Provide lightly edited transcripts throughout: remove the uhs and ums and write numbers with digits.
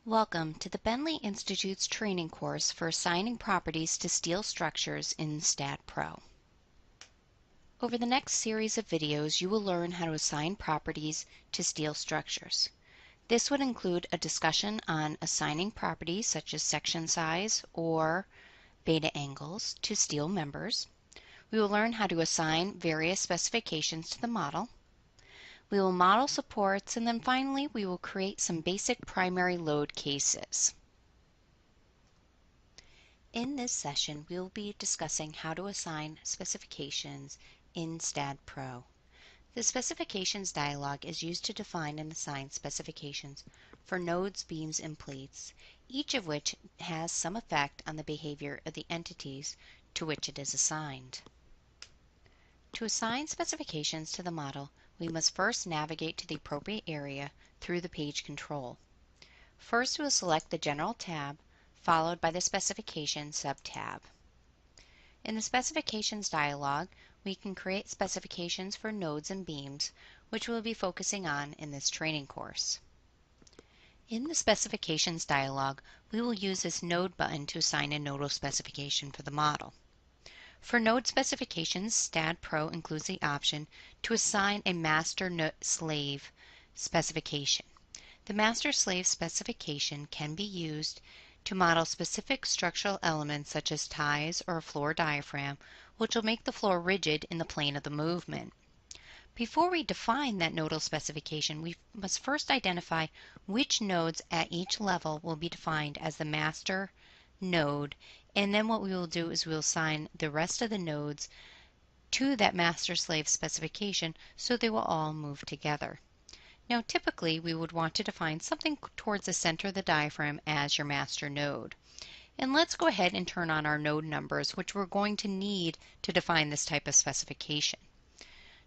Welcome to the Bentley Institute's training course for assigning properties to steel structures in Staad Pro. Over the next series of videos, you will learn how to assign properties to steel structures. This would include a discussion on assigning properties such as section size or beta angles to steel members. We will learn how to assign various specifications to the model. We will model supports, and then finally we will create some basic primary load cases. In this session, we will be discussing how to assign specifications in Staad Pro. The specifications dialog is used to define and assign specifications for nodes, beams, and plates, each of which has some effect on the behavior of the entities to which it is assigned. To assign specifications to the model, we must first navigate to the appropriate area through the page control. First, we will select the General tab, followed by the Specifications sub-tab. In the Specifications dialog, we can create specifications for nodes and beams, which we'll be focusing on in this training course. In the Specifications dialog, we will use this Node button to assign a nodal specification for the model. For node specifications, Staad Pro includes the option to assign a master-slave specification. The master-slave specification can be used to model specific structural elements such as ties or a floor diaphragm, which will make the floor rigid in the plane of the movement. Before we define that nodal specification, we must first identify which nodes at each level will be defined as the master node, and then what we will do is we will assign the rest of the nodes to that master-slave specification so they will all move together. Now typically we would want to define something towards the center of the diaphragm as your master node. And let's go ahead and turn on our node numbers, which we're going to need to define this type of specification.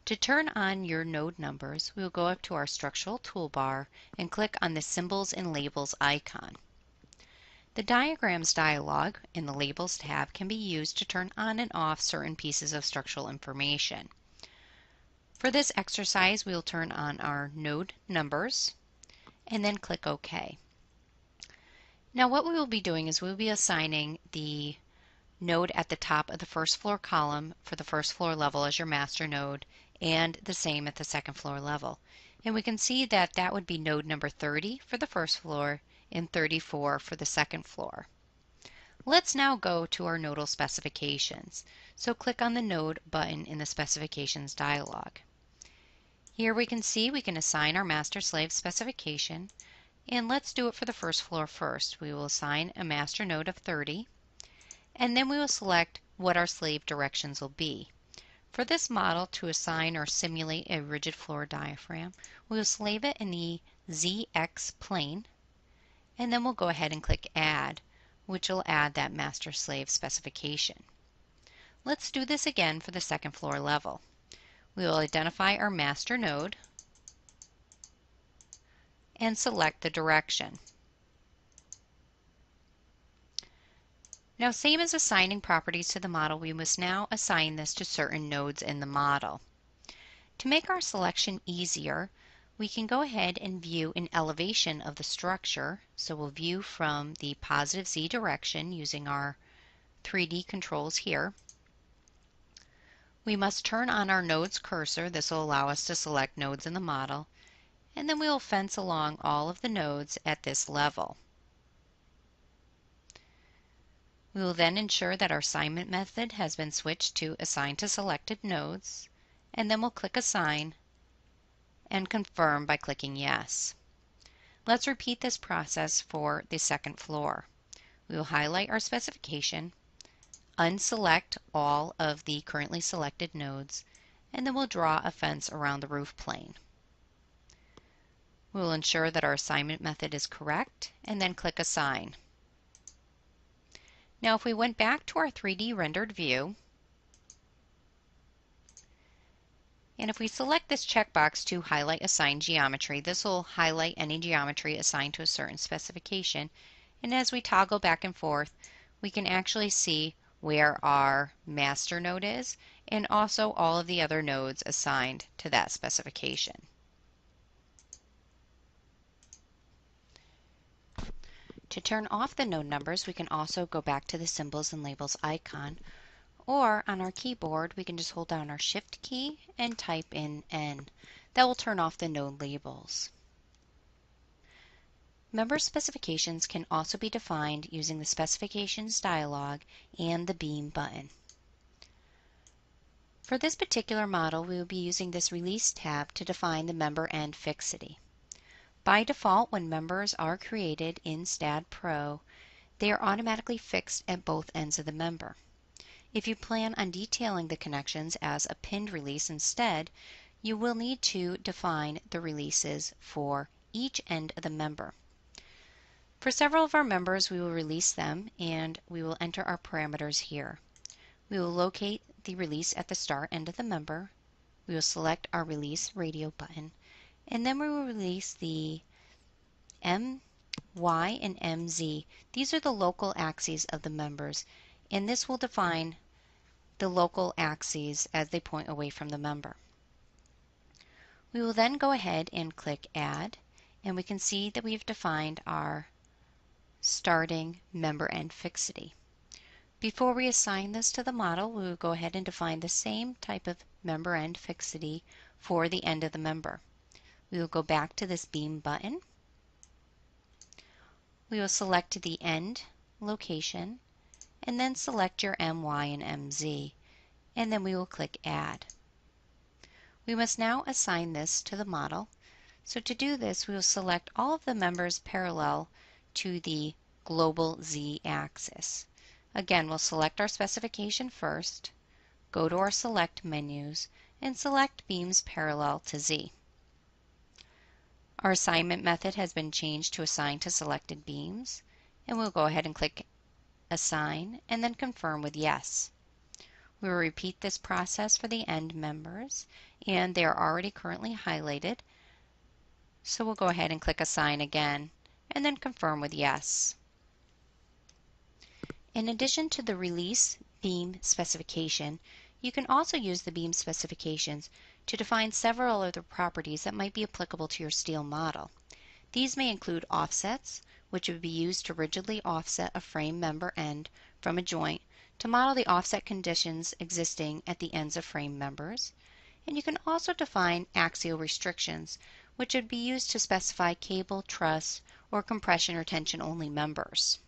To turn on your node numbers, we will go up to our structural toolbar and click on the Symbols and Labels icon. The Diagrams dialog in the Labels tab can be used to turn on and off certain pieces of structural information. For this exercise, we will turn on our node numbers and then click OK. Now what we will be doing is we will be assigning the node at the top of the first floor column for the first floor level as your master node, and the same at the second floor level. And we can see that that would be node number 30 for the first floor and 34 for the second floor. Let's now go to our nodal specifications. So click on the Node button in the Specifications dialog. Here we can see we can assign our master-slave specification, and let's do it for the first floor first. We will assign a master node of 30, and then we will select what our slave directions will be. For this model, to assign or simulate a rigid floor diaphragm, we will slave it in the ZX plane, and then we'll go ahead and click Add, which will add that master-slave specification. Let's do this again for the second floor level. We will identify our master node and select the direction. Now, same as assigning properties to the model, we must now assign this to certain nodes in the model. To make our selection easier, we can go ahead and view an elevation of the structure. So we'll view from the positive Z direction using our 3D controls here. We must turn on our nodes cursor. This will allow us to select nodes in the model, and then we will fence along all of the nodes at this level. We will then ensure that our assignment method has been switched to Assign to Selected Nodes, and then we'll click Assign and confirm by clicking Yes. Let's repeat this process for the second floor. We will highlight our specification, unselect all of the currently selected nodes, and then we'll draw a fence around the roof plane. We will ensure that our assignment method is correct and then click Assign. Now if we went back to our 3D rendered view, and if we select this checkbox to highlight assigned geometry, this will highlight any geometry assigned to a certain specification, and as we toggle back and forth, we can actually see where our master node is and also all of the other nodes assigned to that specification. To turn off the node numbers, we can also go back to the symbols and labels icon, or on our keyboard, we can just hold down our Shift key and type in N. That will turn off the node labels. Member specifications can also be defined using the Specifications dialog and the Beam button. For this particular model, we will be using this Release tab to define the member end fixity. By default, when members are created in Staad Pro, they are automatically fixed at both ends of the member. If you plan on detailing the connections as a pinned release instead, you will need to define the releases for each end of the member. For several of our members, we will release them and we will enter our parameters here. We will locate the release at the start end of the member. We will select our Release Radio button, and then we will release the M, Y, and MZ. These are the local axes of the members, and this will define the local axes as they point away from the member. We will then go ahead and click Add, and we can see that we've defined our starting member end fixity. Before we assign this to the model, we will go ahead and define the same type of member end fixity for the end of the member. We will go back to this Beam button. We will select the end location and then select your MY and MZ, and then we will click Add. We must now assign this to the model. So to do this, we will select all of the members parallel to the global Z axis. Again, we'll select our specification first, go to our select menus, and select beams parallel to Z. Our assignment method has been changed to assign to selected beams, and we'll go ahead and click Assign and then confirm with Yes. We will repeat this process for the end members, and they are already currently highlighted, so we'll go ahead and click Assign again and then confirm with Yes. In addition to the release beam specification, you can also use the beam specifications to define several other properties that might be applicable to your steel model. These may include offsets, which would be used to rigidly offset a frame member end from a joint to model the offset conditions existing at the ends of frame members. And you can also define axial restrictions, which would be used to specify cable, truss, or compression or tension only members.